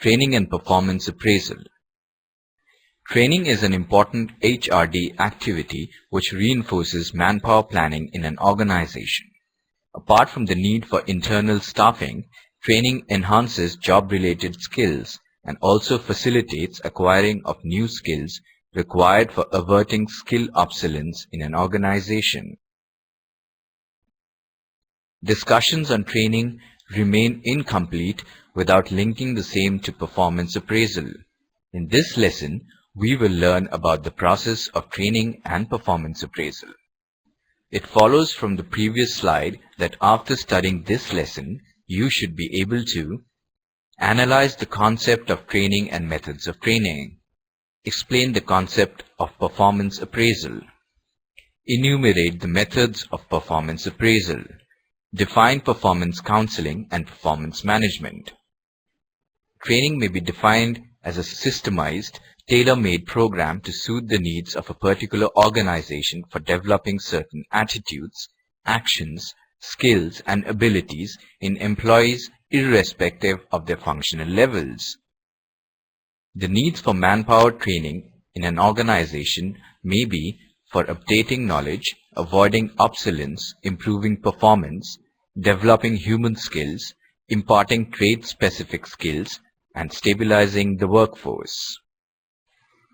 Training and Performance Appraisal. Training is an important HRD activity which reinforces manpower planning in an organization. Apart from the need for internal staffing, training enhances job-related skills and also facilitates acquiring of new skills required for averting skill obsolescence in an organization. Discussions on training remain incomplete without linking the same to performance appraisal. In this lesson, we will learn about the process of training and performance appraisal. It follows from the previous slide that after studying this lesson, you should be able to analyze the concept of training and methods of training, explain the concept of performance appraisal, enumerate the methods of performance appraisal, define performance counseling and performance management. Training may be defined as a systemized, tailor-made program to suit the needs of a particular organization for developing certain attitudes, actions, skills, and abilities in employees irrespective of their functional levels. The needs for manpower training in an organization may be for updating knowledge, avoiding obsolescence, improving performance, developing human skills, imparting trade-specific skills, and stabilizing the workforce.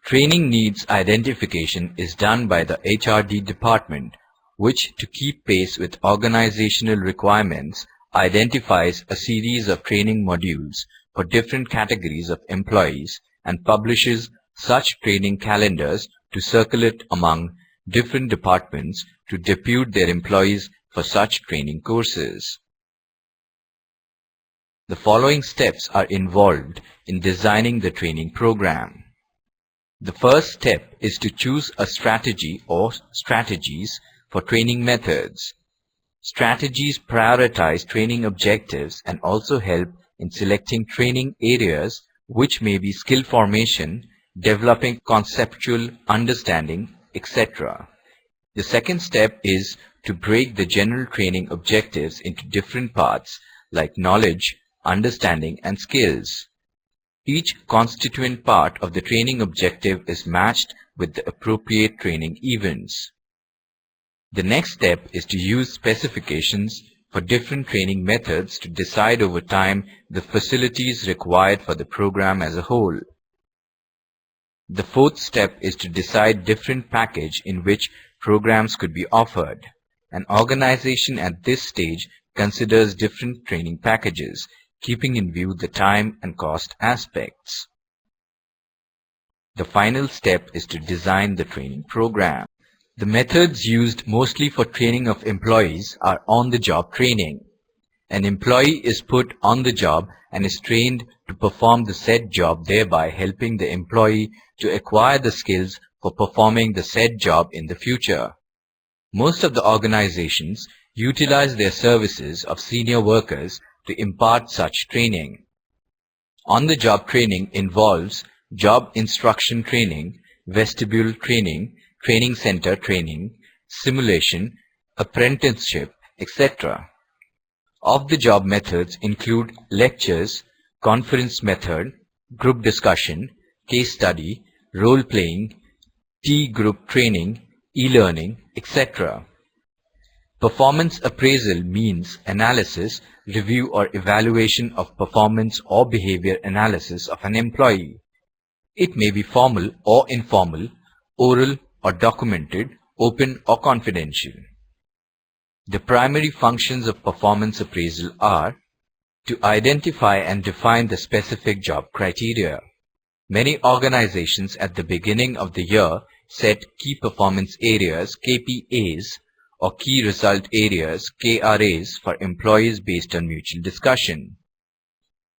Training needs identification is done by the HRD department, which, to keep pace with organizational requirements, identifies a series of training modules for different categories of employees and publishes such training calendars to circulate among different departments to depute their employees for such training courses. The following steps are involved in designing the training program. The first step is to choose a strategy or strategies for training methods. Strategies prioritize training objectives and also help in selecting training areas, which may be skill formation, developing conceptual understanding, etc. The second step is to break the general training objectives into different parts like knowledge, understanding, and skills. Each constituent part of the training objective is matched with the appropriate training events. The next step is to use specifications for different training methods to decide over time the facilities required for the program as a whole. The fourth step is to decide different package in which programs could be offered. An organization at this stage considers different training packages, keeping in view the time and cost aspects. The final step is to design the training program. The methods used mostly for training of employees are on-the-job training. An employee is put on the job and is trained to perform the said job, thereby helping the employee to acquire the skills for performing the said job in the future. Most of the organizations utilize their services of senior workers to impart such training. On-the-job training involves job instruction training, vestibule training, training center training, simulation, apprenticeship, etc. Off-the-job methods include lectures, conference method, group discussion, case study, role-playing, T-group training, e-learning, etc. Performance appraisal means analysis, review or evaluation of performance or behavior analysis of an employee. It may be formal or informal, oral or documented, open or confidential. The primary functions of performance appraisal are to identify and define the specific job criteria. Many organizations at the beginning of the year set key performance areas, KPAs, or key result areas, KRAs, for employees based on mutual discussion.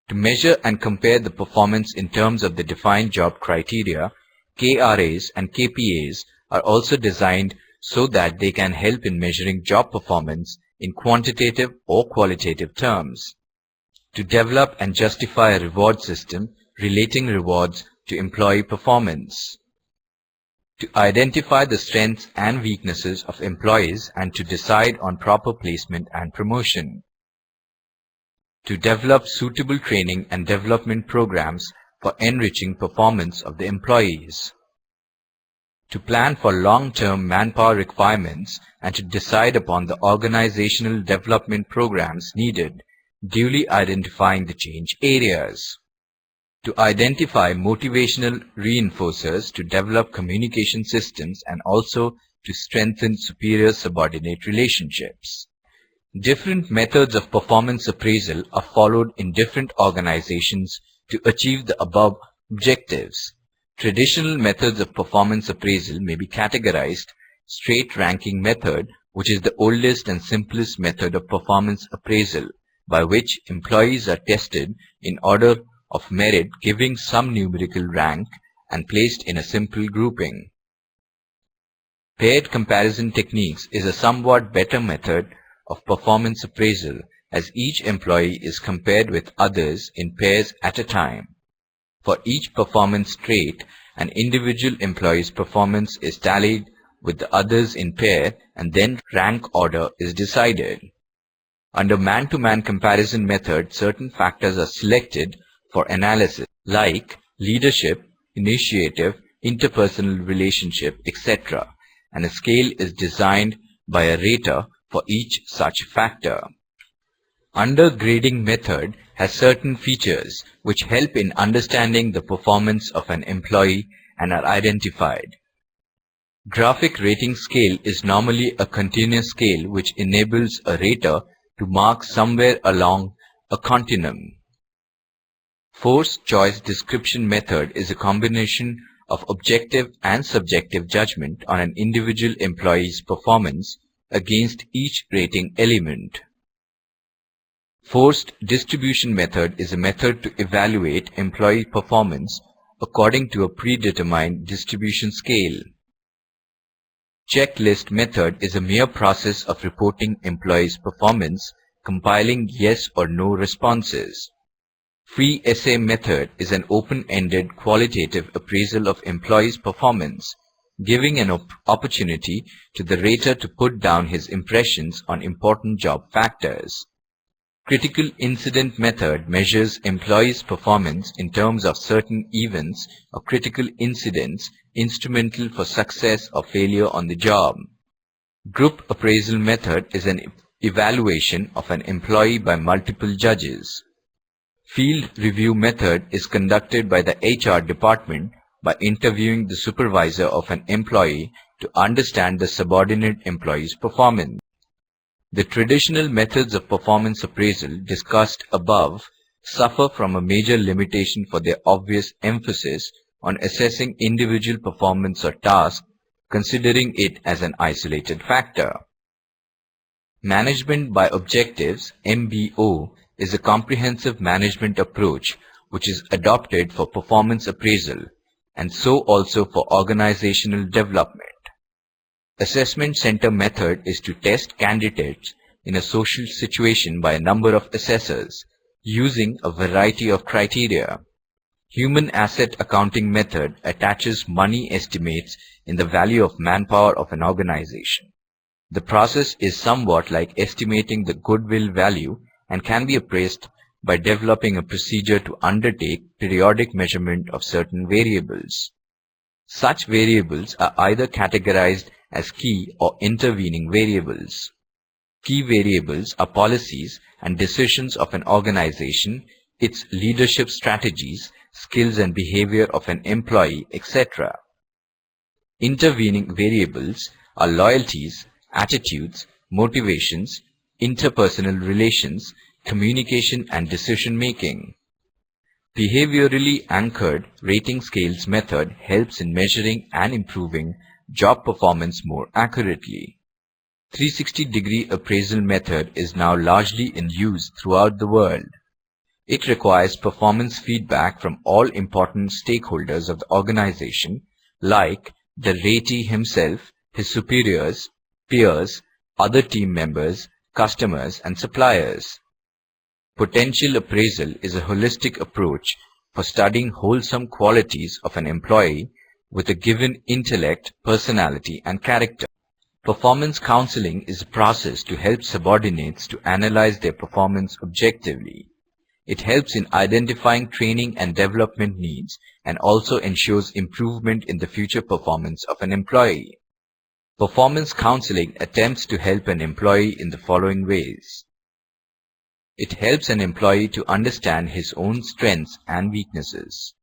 To measure and compare the performance in terms of the defined job criteria, KRAs and KPAs are also designed so that they can help in measuring job performance in quantitative or qualitative terms. To develop and justify a reward system relating rewards to employee performance. To identify the strengths and weaknesses of employees and to decide on proper placement and promotion. to develop suitable training and development programs for enriching performance of the employees, to plan for long-term manpower requirements and to decide upon the organizational development programs needed, duly identifying the change areas, to identify motivational reinforcers to develop communication systems and also to strengthen superior-subordinate relationships. Different methods of performance appraisal are followed in different organizations to achieve the above objectives. Traditional methods of performance appraisal may be categorized: straight ranking method, which is the oldest and simplest method of performance appraisal, by which employees are tested in order of merit, giving some numerical rank and placed in a simple grouping. Paired comparison techniques is a somewhat better method of performance appraisal, as each employee is compared with others in pairs at a time. For each performance trait, an individual employee's performance is tallied with the others in pair and then rank order is decided. Under man-to-man comparison method, certain factors are selected for analysis like leadership, initiative, interpersonal relationship, etc., and a scale is designed by a rater for each such factor. Under grading method has certain features which help in understanding the performance of an employee and are identified. Graphic rating scale is normally a continuous scale which enables a rater to mark somewhere along a continuum. Force choice description method is a combination of objective and subjective judgment on an individual employee's performance against each rating element. Forced distribution method is a method to evaluate employee performance according to a predetermined distribution scale. Checklist method is a mere process of reporting employees' performance, compiling yes or no responses. Free essay method is an open-ended qualitative appraisal of employees' performance, giving an opportunity to the rater to put down his impressions on important job factors. Critical incident method measures employees' performance in terms of certain events or critical incidents instrumental for success or failure on the job. Group appraisal method is an evaluation of an employee by multiple judges. Field review method is conducted by the HR department by interviewing the supervisor of an employee to understand the subordinate employee's performance. The traditional methods of performance appraisal discussed above suffer from a major limitation for their obvious emphasis on assessing individual performance or task, considering it as an isolated factor. Management by Objectives (MBO) is a comprehensive management approach which is adopted for performance appraisal and so also for organizational development. Assessment center method is to test candidates in a social situation by a number of assessors using a variety of criteria. Human asset accounting method attaches money estimates in the value of manpower of an organization. The process is somewhat like estimating the goodwill value and can be appraised by developing a procedure to undertake periodic measurement of certain variables. Such variables are either categorized as key or intervening variables. Key variables are policies and decisions of an organization, its leadership strategies, skills and behavior of an employee, etc. Intervening variables are loyalties, attitudes, motivations, interpersonal relations, communication and decision-making. Behaviorally anchored rating scales method helps in measuring and improving job performance more accurately. 360-degree appraisal method is now largely in use throughout the world. It requires performance feedback from all important stakeholders of the organization, like the ratee himself, his superiors, peers, other team members, customers, and suppliers. Potential appraisal is a holistic approach for studying wholesome qualities of an employee with a given intellect, personality, and character. Performance counseling is a process to help subordinates to analyze their performance objectively. It helps in identifying training and development needs and also ensures improvement in the future performance of an employee. Performance counseling attempts to help an employee in the following ways. It helps an employee to understand his own strengths and weaknesses.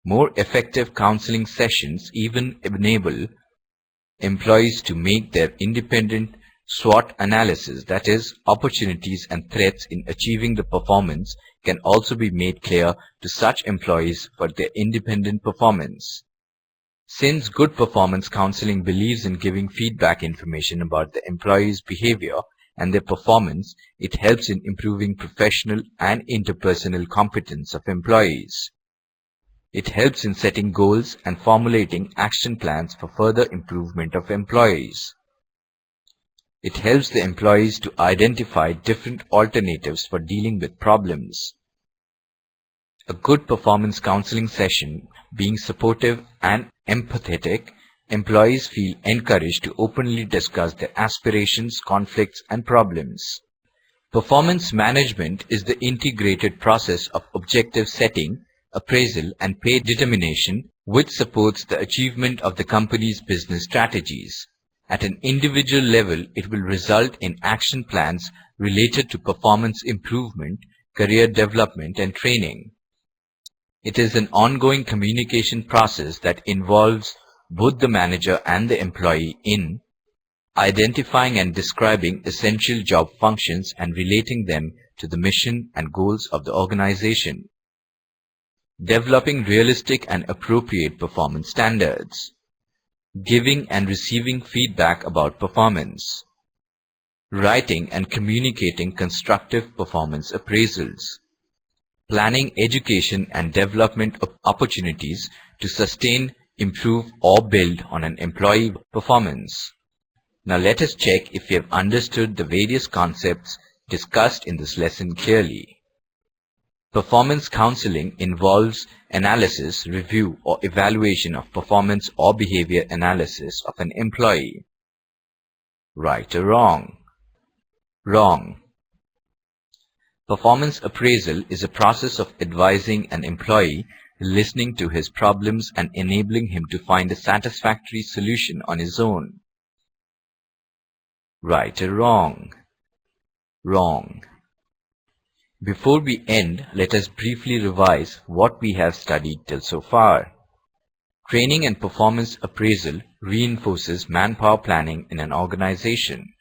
More effective counseling sessions even enable employees to make their independent SWOT analysis, that is, opportunities and threats in achieving the performance, can also be made clear to such employees for their independent performance. Since good performance counseling believes in giving feedback information about the employee's behavior and their performance, it helps in improving professional and interpersonal competence of employees. It helps in setting goals and formulating action plans for further improvement of employees. It helps the employees to identify different alternatives for dealing with problems. A good performance counseling session being supportive and empathetic, employees feel encouraged to openly discuss their aspirations, conflicts, and problems. Performance management is the integrated process of objective setting, appraisal, and pay determination which supports the achievement of the company's business strategies. At an individual level, it will result in action plans related to performance improvement, career development, and training. It is an ongoing communication process that involves both the manager and the employee in identifying and describing essential job functions and relating them to the mission and goals of the organization. Developing realistic and appropriate performance standards. Giving and receiving feedback about performance. Writing and communicating constructive performance appraisals. Planning education and development of opportunities to sustain, improve, or build on an employee performance. Now let us check if we have understood the various concepts discussed in this lesson clearly. Performance counseling involves analysis, review, or evaluation of performance or behavior analysis of an employee. Right or wrong? Wrong. Performance appraisal is a process of advising an employee, listening to his problems and enabling him to find a satisfactory solution on his own. Right or wrong? Wrong. Before we end, let us briefly revise what we have studied till so far. Training and performance appraisal reinforces manpower planning in an organization.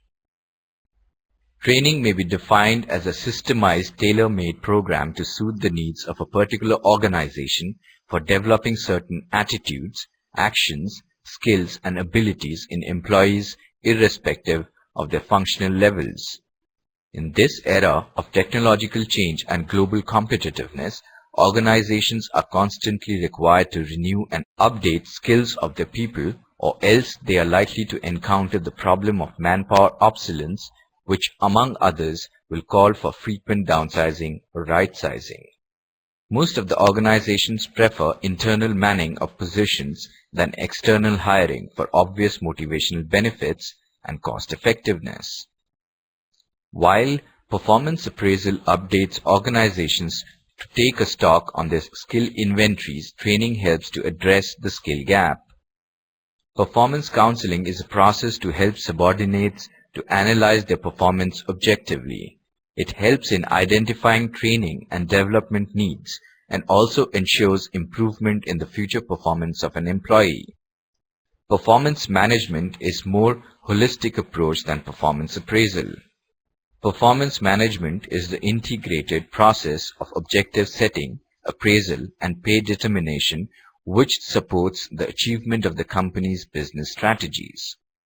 Training may be defined as a systemized, tailor-made program to suit the needs of a particular organization for developing certain attitudes, actions, skills, and abilities in employees irrespective of their functional levels. In this era of technological change and global competitiveness, organizations are constantly required to renew and update skills of their people, or else they are likely to encounter the problem of manpower obsolescence, which among others will call for frequent downsizing or right-sizing. Most of the organizations prefer internal manning of positions than external hiring for obvious motivational benefits and cost effectiveness. While performance appraisal updates organizations to take a stock on their skill inventories, training helps to address the skill gap. Performance counseling is a process to help subordinates to analyze their performance objectively. It helps in identifying training and development needs and also ensures improvement in the future performance of an employee. Performance management is a more holistic approach than performance appraisal. Performance management is the integrated process of objective setting, appraisal, and pay determination which supports the achievement of the company's business strategies.